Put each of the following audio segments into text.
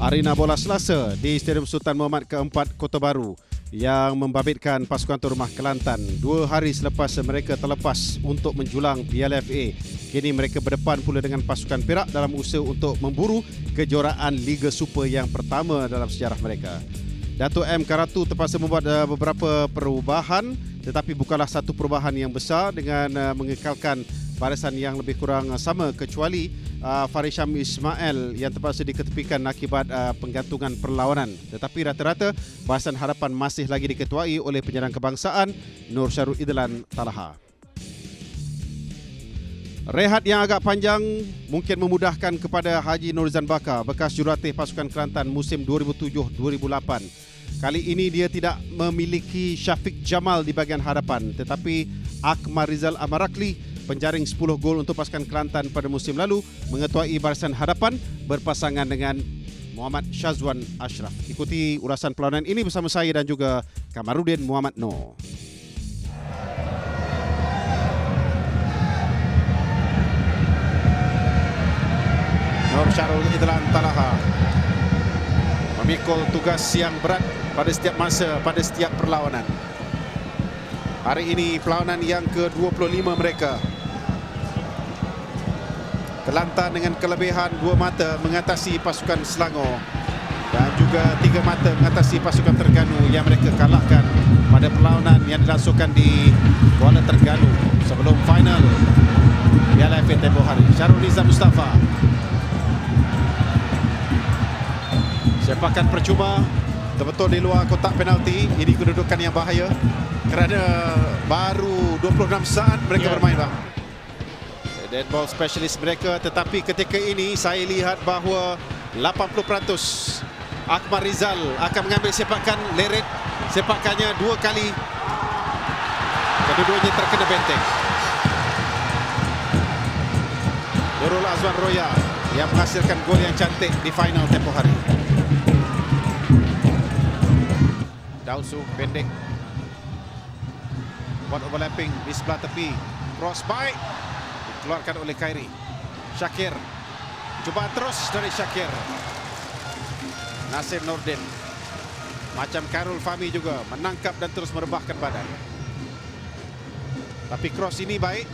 Arena Bola Selasa di Stadium Sultan Muhammad Keempat, Kota Baru yang membabitkan pasukan tuan rumah Kelantan 2 hari selepas mereka terlepas untuk menjulang Piala FA. Kini mereka berdepan pula dengan pasukan Perak dalam usaha untuk memburu kejuaraan Liga Super yang pertama dalam sejarah mereka. Dato' M. Karatu terpaksa membuat beberapa perubahan, tetapi bukanlah satu perubahan yang besar dengan mengekalkan barisan yang lebih kurang sama, kecuali Farisham Ismail yang terpaksa diketepikan akibat penggantungan perlawanan. Tetapi rata-rata barisan hadapan masih lagi diketuai oleh penyerang kebangsaan Nur Syarul Idlan Talaha. Rehat yang agak panjang mungkin memudahkan kepada Haji Norizan Bakar, bekas jurulatih pasukan Kelantan musim 2007-2008. Kali ini dia tidak memiliki Syafiq Jamal di bahagian hadapan, tetapi Akmal Rizal Amarakli, penjaring 10 gol untuk pasukan Kelantan pada musim lalu, mengetuai barisan hadapan berpasangan dengan Muhammad Syazwan Ashraf. Ikuti ulasan perlawanan ini bersama saya dan juga Kamarudin Muhammad Noor. Nur Syarul Idlan Talaha memikul tugas yang berat pada setiap masa, pada setiap perlawanan. Hari ini perlawanan yang ke-25 mereka. Kelantan dengan kelebihan 2 mata mengatasi pasukan Selangor dan juga 3 mata mengatasi pasukan Terengganu yang mereka kalahkan pada perlawanan yang dilangsungkan di Kuala Terengganu sebelum final Piala FA tempoh hari. Syarul Nizam Mustafa, sepakan percuma betul-betul di luar kotak penalti. Ini kedudukan yang bahaya kerana baru 26 saat mereka bermain, bang. Dead ball specialist mereka, tetapi ketika ini saya lihat bahawa 80% Akmal Rizal akan mengambil sepakan leret. Sepakannya 2 kali, kedua-duanya terkena benteng. Nurul Azwan Roya yang menghasilkan gol yang cantik di final tempoh hari. Dausu pendek, buat overlapping di sebelah tepi, cross baik dikeluarkan oleh Khairi. Syakir, cubaan terus dari Syakir. Nasir Nordin, macam Khairul Fahmi juga, menangkap dan terus merebahkan badan. Tapi cross ini baik,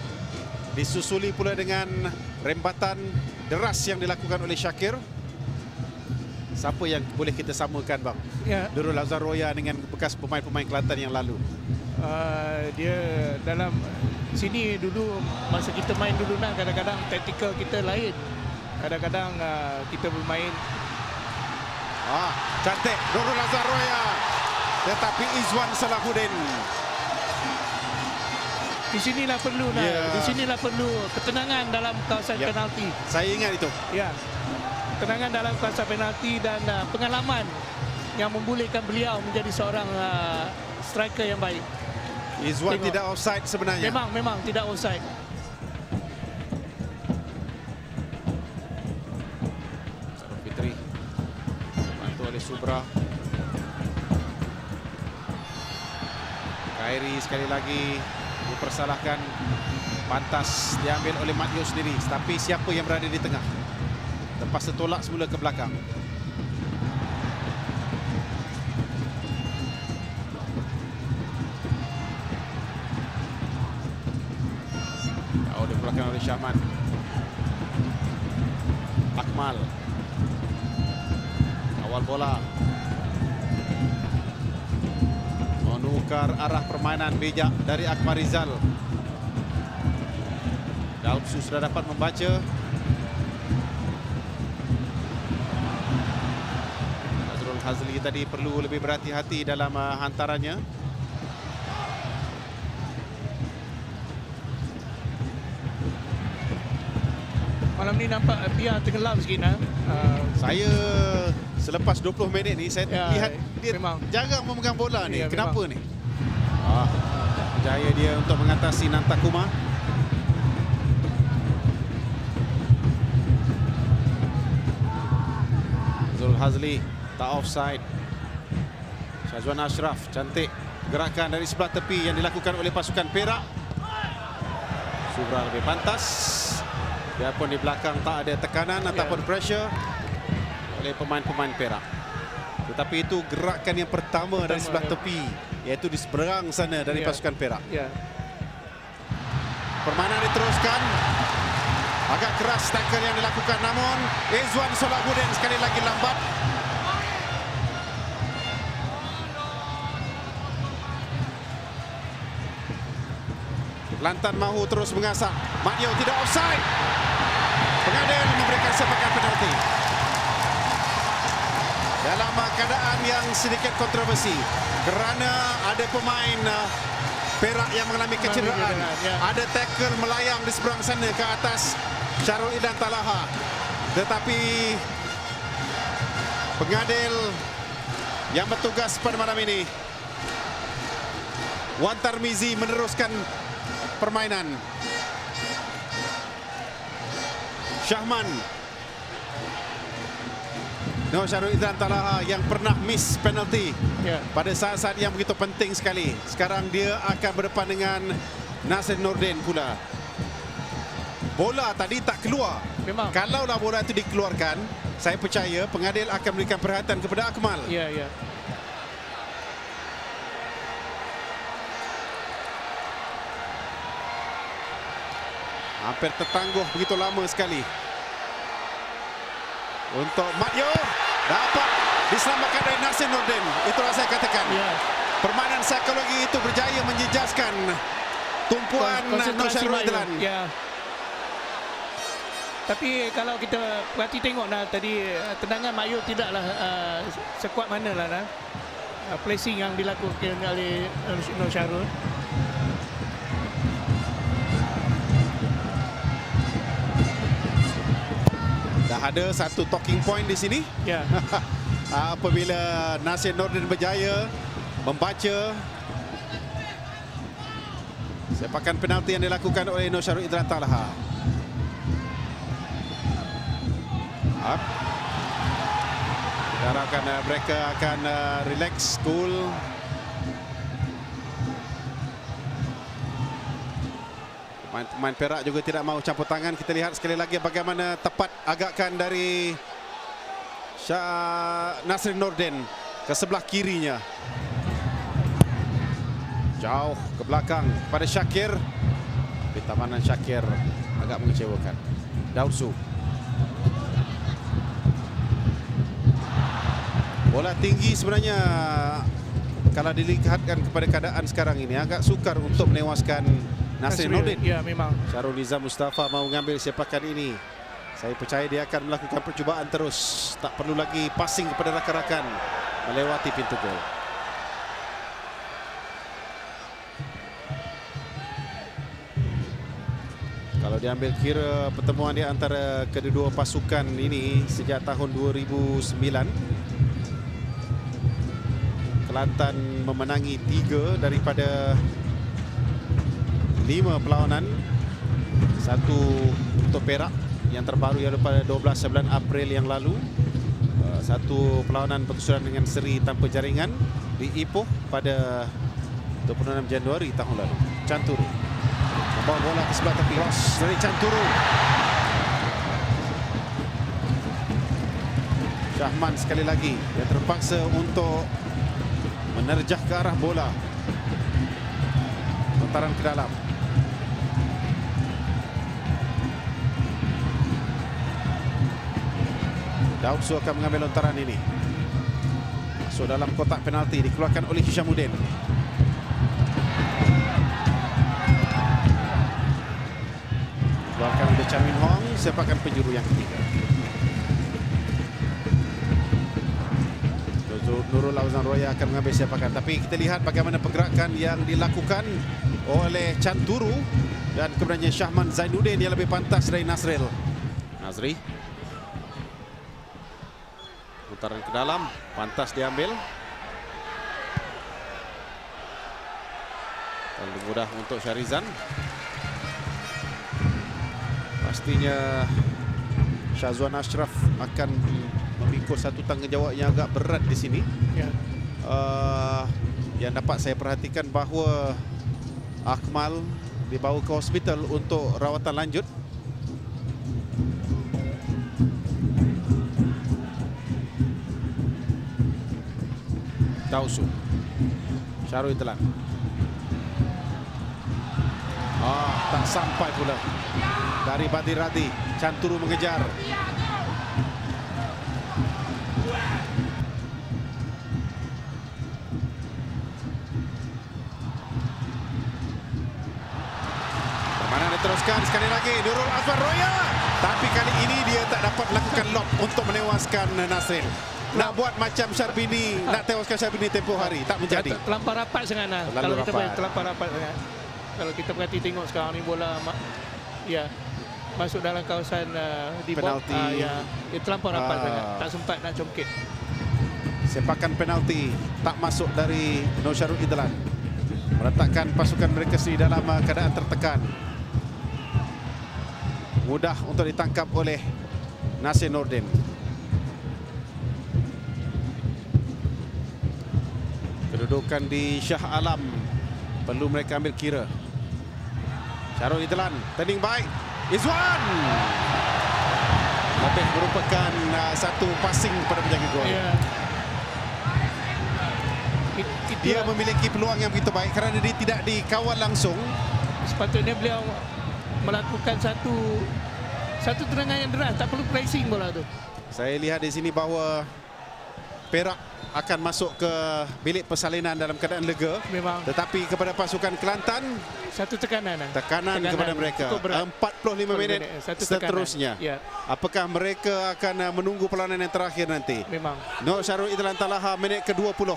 disusuli pula dengan rembatan deras yang dilakukan oleh Syakir. Siapa yang boleh kita samakan, bang? Ya. Nurul Azhar Roya dengan bekas pemain-pemain Kelantan yang lalu. Dia dalam sini dulu, masa kita main dulu, kadang-kadang taktikal kita lain. Kadang-kadang kita bermain. Cantik Nurul Azhar Roya, tetapi Izwan Salahuddin. Di sinilah perlu, di sinilah perlu ketenangan dalam kawasan penalti. Saya ingat itu. Ya, ketenangan dalam kawasan penalti dan pengalaman yang membolehkan beliau menjadi seorang striker yang baik. Izwan tidak offside sebenarnya. Memang tidak offside. Sarul Fitri dibantu oleh Subra. Khairi sekali lagi dipersalahkan, pantas diambil oleh Mat Yeo sendiri, tapi siapa yang berada di tengah? Terpaksa tolak semula ke belakang. Dibelakang oleh Syahman. Akmal, awal bola, menukar arah permainan bijak dari Akmal Rizal. Daud sudah dapat membaca. Azrul Hazli tadi perlu lebih berhati-hati dalam hantarannya. Malam ni nampak dia tenggelam sikit. Saya selepas 20 minit ni saya lihat dia jarang memegang bola ni. Kenapa ni? Berjaya dia untuk mengatasi Nantakuma. Zul Hazli tak offside. Syazwan Ashraf, cantik gerakan dari sebelah tepi yang dilakukan oleh pasukan Perak. Subra lebih pantas. Biarpun di belakang tak ada tekanan ataupun pressure. oleh pemain-pemain Perak. Tetapi itu gerakan yang pertama dari sebelah tepi, iaitu di seberang sana dari pasukan Perak. Permainan diteruskan. Agak keras tackle yang dilakukan, namun Izwan Solahuddin sekali lagi lambat. Kelantan mahu terus mengasak. Mat Yeo tidak offside. Pengadil memberikan sepakan penalti. Dalam keadaan yang sedikit kontroversi kerana ada pemain Perak yang mengalami kecederaan. Ada tackle melayang di seberang sana ke atas Syarul Idhan Talaha. Tetapi pengadil yang bertugas pada malam ini, Wan Tarmizi, meneruskan permainan. Syahman Syarul Idhan Talaha yang pernah miss penalti pada saat-saat yang begitu penting sekali. Sekarang dia akan berdepan dengan Nasir Nordin pula. Bola tadi tak keluar. Memang. Kalaulah bola itu dikeluarkan, saya percaya pengadil akan memberikan perhatian kepada Akmal. Hampir tertangguh begitu lama sekali. Untuk Mat Yeo, dapat diselamatkan dari Nasir Nordin. Itulah saya katakan. Permainan psikologi itu berjaya menjejaskan tumpuan Syarul Idhan. Tapi kalau kita perhati tengoklah tadi, tendangan Mat Yeo tidaklah sekuat manalah placing yang dilakukan oleh Nur Syarul. Dah ada satu talking point di sini. Apabila Nasir Nordin berjaya membaca sepakan penalti yang dilakukan oleh Nur Syarul Idhan Talaha. Kita harapkan mereka akan relax, cool. Pemain Perak juga tidak mahu campur tangan. Kita lihat sekali lagi bagaimana tepat agakan dari Nasir Nordin ke sebelah kirinya. Jauh ke belakang pada Syakir. Tapi tamanan Syakir agak mengecewakan. Daud Su. Bola tinggi sebenarnya, kalau dilihatkan kepada keadaan sekarang ini, agak sukar untuk menewaskan Nasir Nordin. Memang. Syarul Nizam Mustafa mahu mengambil sepakan ini. Saya percaya dia akan melakukan percubaan terus. Tak perlu lagi passing kepada rakan-rakan melewati pintu gol. Kalau diambil kira pertemuan di antara kedua pasukan ini sejak tahun 2009, Kelantan memenangi 3 daripada 5 perlawanan. Satu untuk Perak yang terbaru ialah pada 12 April yang lalu. Satu perlawanan berkesudahan dengan seri tanpa jaringan di Ipoh pada 26 Januari tahun lalu. Canturu membawa bola ke sebelah tepi. Cross dari Canturu. Syahman sekali lagi yang terpaksa untuk menerjah ke arah bola. Lontaran ke dalam. Daud Su akan mengambil lontaran ini. Masuk dalam kotak penalti, dikeluarkan oleh Hishamuddin. Dikeluarkan oleh Chan Min Hong, sepakan penjuru yang ketiga. Nurul Auzan Roya akan mengambil sepakan. Tapi kita lihat bagaimana pergerakan yang dilakukan oleh Canturu dan kemudiannya Syahman Zainuddin yang lebih pantas dari Nasril. Nazri. Putaran ke dalam, pantas diambil. Terlalu mudah untuk Syarizan. Pastinya Syazwan Ashraf akan memikul satu tanggungjawab yang agak berat di sini. Yang dapat saya perhatikan bahawa Akmal dibawa ke hospital untuk rawatan lanjut. Tausu. Syarul Idlan. Tak sampai pula dari Badir Radi. Canturu mengejar. Permainan diteruskan sekali lagi. Nurul Azman Roya. Tapi kali ini dia tak dapat melakukan lob untuk menewaskan Nasrin. Nak buat macam Syarbini, nak tewaskan Syarbini tempoh hari, tak menjadi. Terlampau rapat sangat lah. Terlalu Kalau kita rapat. main terlampau rapat sangat. Kalau kita perhati tengok sekarang ni bola masuk dalam kawasan di Penalti. dia terlampau rapat sangat. Tak sempat nak congkit. Sepakan penalti tak masuk dari Nur Syarul Idlan. Meletakkan pasukan mereka sendiri dalam keadaan tertekan. Mudah untuk ditangkap oleh Nasir Nordin. Kedudukan di Shah Alam perlu mereka ambil kira. Syarul Idlan, turning baik. Izwan. Lebih merupakan satu passing pada penjaga gol. Ya. Dia memiliki peluang yang begitu baik kerana dia tidak dikawal langsung. Sepatutnya beliau melakukan satu terangan yang deras, tak perlu pressing bola tu. Saya lihat di sini bahawa Perak akan masuk ke bilik persalinan dalam keadaan lega. Memang. Tetapi kepada pasukan Kelantan, Satu tekanan kepada mereka. cukup berat. 45 minit Satu seterusnya. tekanan. Ya, Apakah mereka akan menunggu perlawanan yang terakhir nanti? memang. Nur Syarul Idlan Talaha minit ke-20.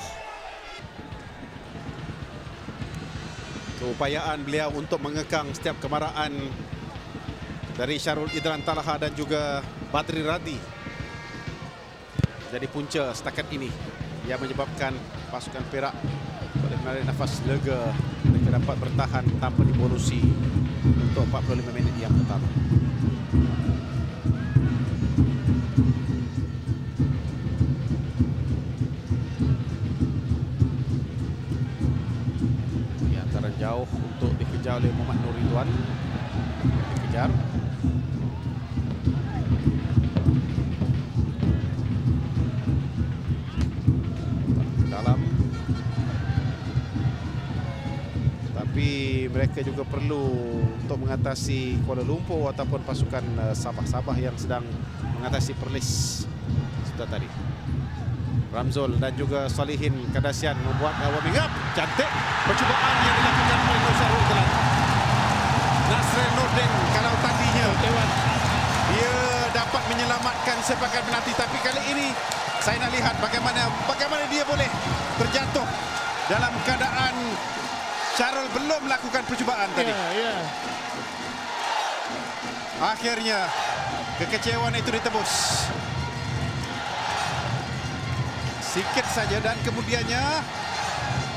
Keupayaan beliau untuk mengekang setiap kemarahan dari Syarul Idlan Talaha dan juga Badri Radi jadi punca setakat ini yang menyebabkan pasukan Perak boleh menarik nafas lega. Mereka dapat bertahan tanpa dibonusi untuk 45 minit yang pertama. Antara jauh untuk dikejar oleh Muhammad Nur Ridwan. Dikejar. Dalam. Tapi mereka juga perlu untuk mengatasi Kuala Lumpur ataupun pasukan Sabah yang sedang mengatasi Perlis sudah tadi. Ramzul dan juga Salihin Kadasian membuat warming up. Cantik percubaan yang dilakukan oleh Nur Syarul Idlan. Nasrin Nordin kalau tadinya dia dapat menyelamatkan sepakan penalti, tapi kali ini saya nak lihat bagaimana dia boleh terjatuh dalam keadaan Syarul belum melakukan percubaan tadi. Ya. Akhirnya kekecewaan itu ditebus. Sikit saja dan kemudiannya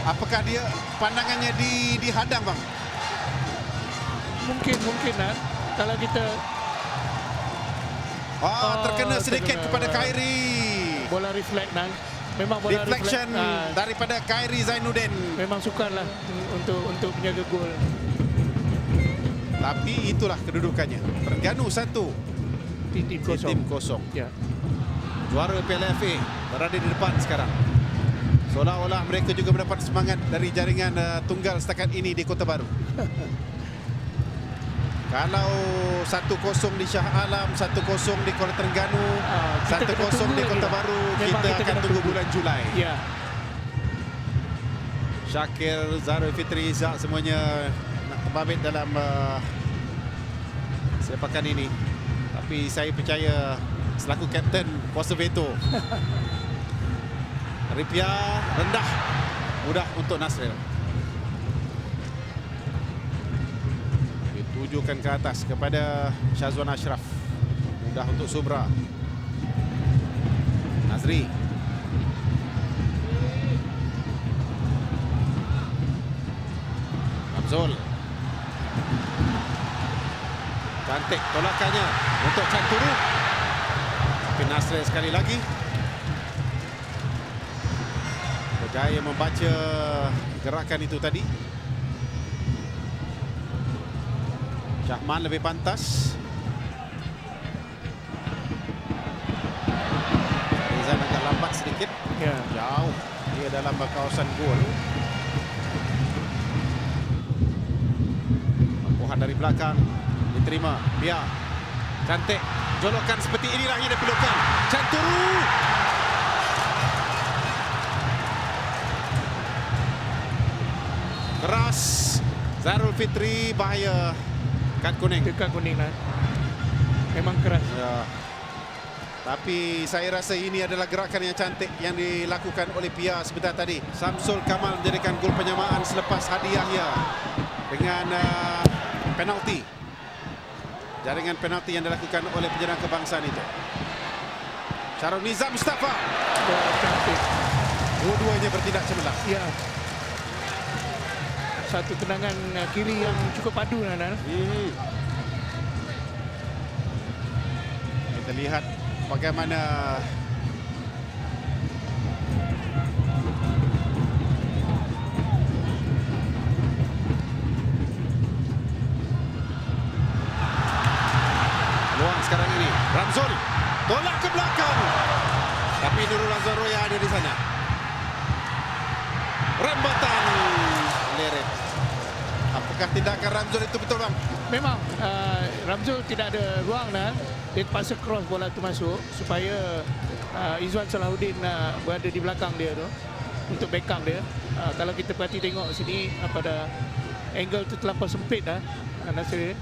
apakah dia pandangannya dihadang, bang? Mungkin lah. Kalau kita terkena sedikit kepada Khairi. bola reflect dan memang bola Deflection reflect, daripada Khairi Zainuddin. memang sukarlah untuk penjaga gol. Tapi itulah kedudukannya. Terengganu 1, tim kosong. Ya. Juara Piala FA berada di depan sekarang. Seolah-olah mereka juga mendapat semangat dari jaringan tunggal setakat ini di Kota Baru. Kalau 1-0 di Shah Alam, 1-0 di Kuala Terengganu, 1-0 di Kota Baru, kita akan tunggu bulan Julai. Ya. Syakir, Zarul Fitri, Izzak semuanya nak terbabit dalam sepakan ini. Tapi saya percaya selaku kapten kuasa veto. Ripiah rendah, mudah untuk Nasril. Ditujukan ke atas kepada Syazwan Ashraf. Mudah untuk Subra. Nazri. Ramzul. Cantik tolakannya untuk Canturu. Tapi Nasril sekali lagi berjaya membaca gerakan itu tadi. Syahman lebih pantas. Rizal agak lambat sedikit. Ya. Jauh. Dia dalam kawasan gol. Lempuhan dari belakang diterima Pia. Cantik. Jolokan seperti inilah yang diperlukan. Canturu. Keras. Zarul Fitri, bahaya. Kad kuning. Dekat kuning lah. Memang keras. Ya. Tapi saya rasa ini adalah gerakan yang cantik yang dilakukan oleh Pia sebentar tadi. Samsul Kamal menjadikan gol penyamaan selepas Hadi Yahya dengan penalti. Jaringan penalti yang dilakukan oleh penyerang kebangsaan itu. Syarul Nizam Mustafa. Cantik. Dua-duanya bertindak cemerlang. Ya. Satu tendangan kiri yang cukup padu, Nana. Kita lihat bagaimana peluang sekarang ini. Ramzul tolak ke belakang, tapi Nurul Azhar Roya ada di sana. Rembatan leret. Apakah tindakan Ramzul itu betul, bang? Memang Ramzul tidak ada ruang, Nan. Dia terpaksa cross bola itu masuk supaya Izwan Salahuddin berada di belakang dia tu untuk backup dia. Kalau kita perhati tengok sini pada angle tu terlampau sempit dah, Nasir.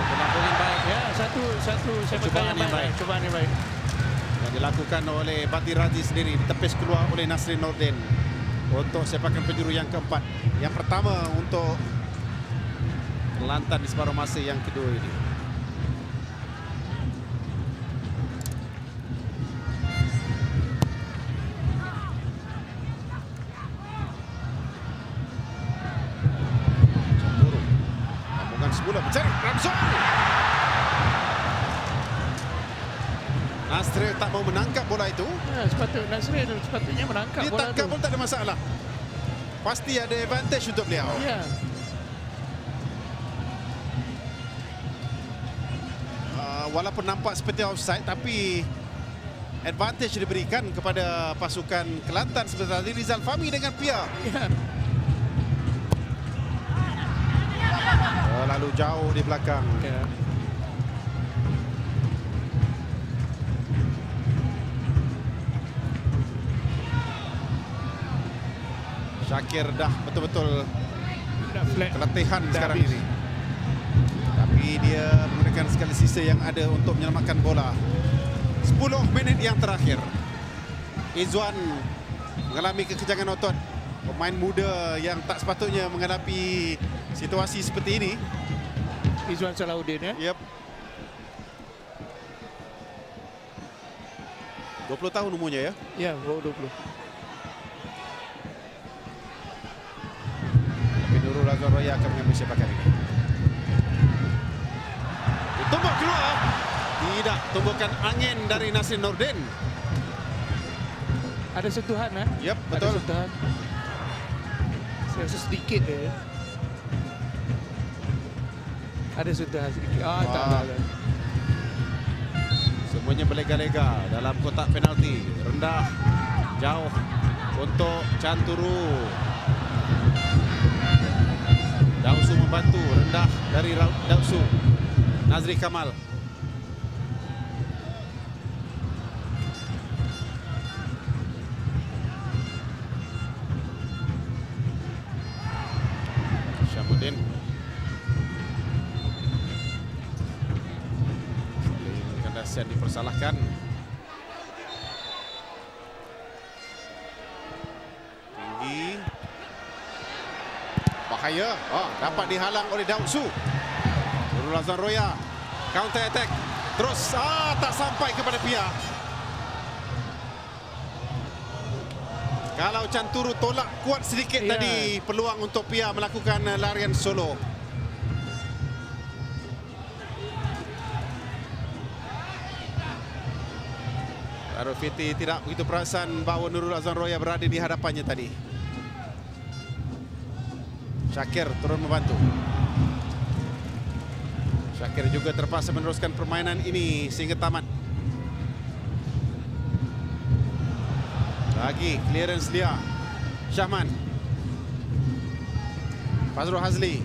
Penampung yang baik Ya, satu sepakan yang baik. Cobaan yang baik. yang dilakukan oleh Bati Razi sendiri, ditepis keluar oleh Nasrin Nordin untuk sepakan penjuru yang keempat. Yang pertama untuk Kelantan di separuh masa yang kedua ini. Campuru. Sambungan semula mencari Ramzul. Nasril tak mau menangkap bola itu. Ya, sepatutnya menangkap Dia bola tangkap tu. pun tak ada masalah. Pasti ada advantage untuk beliau. Ya, Walaupun nampak seperti offside, tapi advantage diberikan kepada pasukan Kelantan sebentar tadi. Rizal Fahmi dengan Pia. ya. Lalu jauh di belakang. Ya. Syakir dah betul-betul Dah flat. keletihan Dah sekarang habis. ini. Tapi dia menggunakan segala sisa yang ada untuk menyelamatkan bola. 10 minit yang terakhir. Izwan mengalami kekejangan otot. Pemain muda yang tak sepatutnya menghadapi situasi seperti ini. Izwan Salahuddin, ya. Yep. 20 tahun umurnya ya. Ya, baru 20. Tapi Nurul Azhar Roya akan mengambil sepakan ini. Ditumbuk keluar. Tidak, tumbukan angin dari Nasrin Nordin. Ada sentuhan, Yep, Ada betul. sentuhan. Saya rasa sedikit dia. Ada sentuhan sedikit. Tak. Semuanya berlega-lega dalam kotak penalti. Rendah, jauh untuk Canturu. Dausu membantu, rendah dari Dausu. Nazri Kamal. Syamuddin. Kandasian dipersalahkan. Tinggi. Bahaya. Dapat dihalang oleh Dausu. Nurul Azhar Roya. Counter attack. Terus tak sampai kepada Pia. Kalau Canturu tolak kuat sedikit Ya. tadi, peluang untuk Pia melakukan larian solo. Arufiti tidak begitu perasan bahawa Nurul Azhar Roya berada di hadapannya tadi. Syakir turun membantu. Syakir juga terpaksa meneruskan permainan ini sehingga tamat. Lagi clearance dia. Syahman. Fazrul Hazli.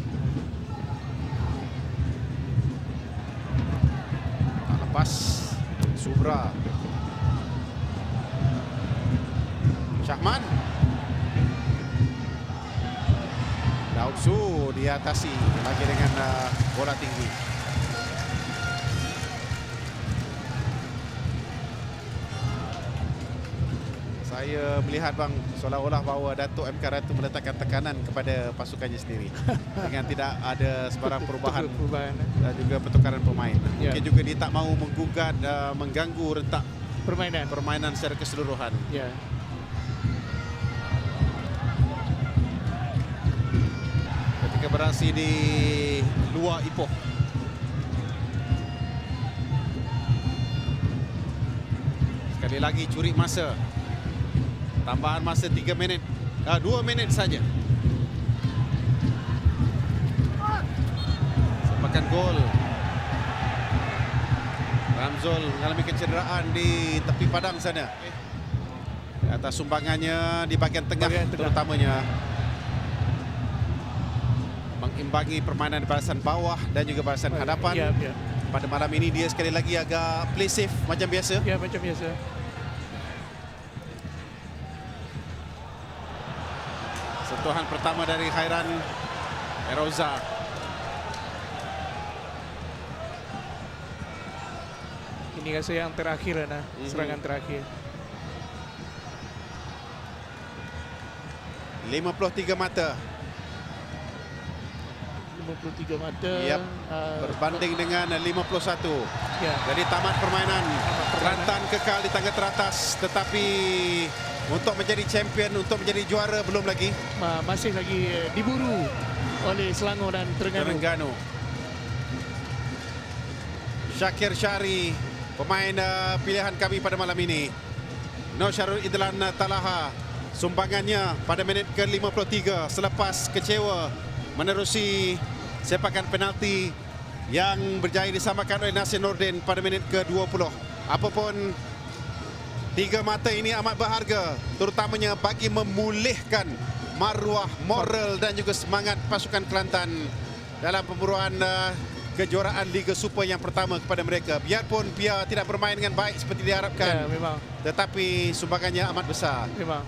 Tak lepas. Subra. Syahman. Daud Su diatasi lagi dengan bola tinggi. Saya melihat bang, seolah-olah bahawa Datuk M. Ratu meletakkan tekanan kepada pasukannya sendiri dengan tidak ada sebarang perubahan dan juga pertukaran pemain. Mungkin juga dia tak mahu menggugat, mengganggu rentak permainan secara keseluruhan. Ya. Ketika beraksi di luar Ipoh. Sekali lagi curi masa. Tambahan masa 3 minit. 2 minit saja. Sepakan gol. Ramzul mengalami kecederaan di tepi padang sana. Atas sumbangannya di bahagian tengah terutamanya. Mengimbangi permainan di barisan bawah dan juga barisan hadapan. Pada malam ini dia sekali lagi agak play safe macam biasa. Ya, macam biasa. Sentuhan pertama dari Khairan Eroza. Ini rasa yang terakhir lah, serangan terakhir. 53 mata. 53 mata. Yep. Berbanding dengan 51. Ya. Jadi tamat permainan. Kelantan kekal di tangga teratas, tetapi untuk menjadi champion, untuk menjadi juara belum lagi. Masih lagi diburu oleh Selangor dan Terengganu. Syakir Syari, pemain pilihan kami pada malam ini. Nur Syarul Idlan Talaha, sumbangannya pada minit ke-53 selepas kecewa menerusi sepakan penalti yang berjaya disamakan oleh Nasir Nordin pada minit ke-20. Apapun, 3 mata ini amat berharga, terutamanya bagi memulihkan maruah, moral dan juga semangat pasukan Kelantan dalam pemburuan kejuaraan Liga Super yang pertama kepada mereka. Biarpun Pia tidak bermain dengan baik seperti diharapkan, Ya, memang. tetapi sumbangannya amat besar. Memang.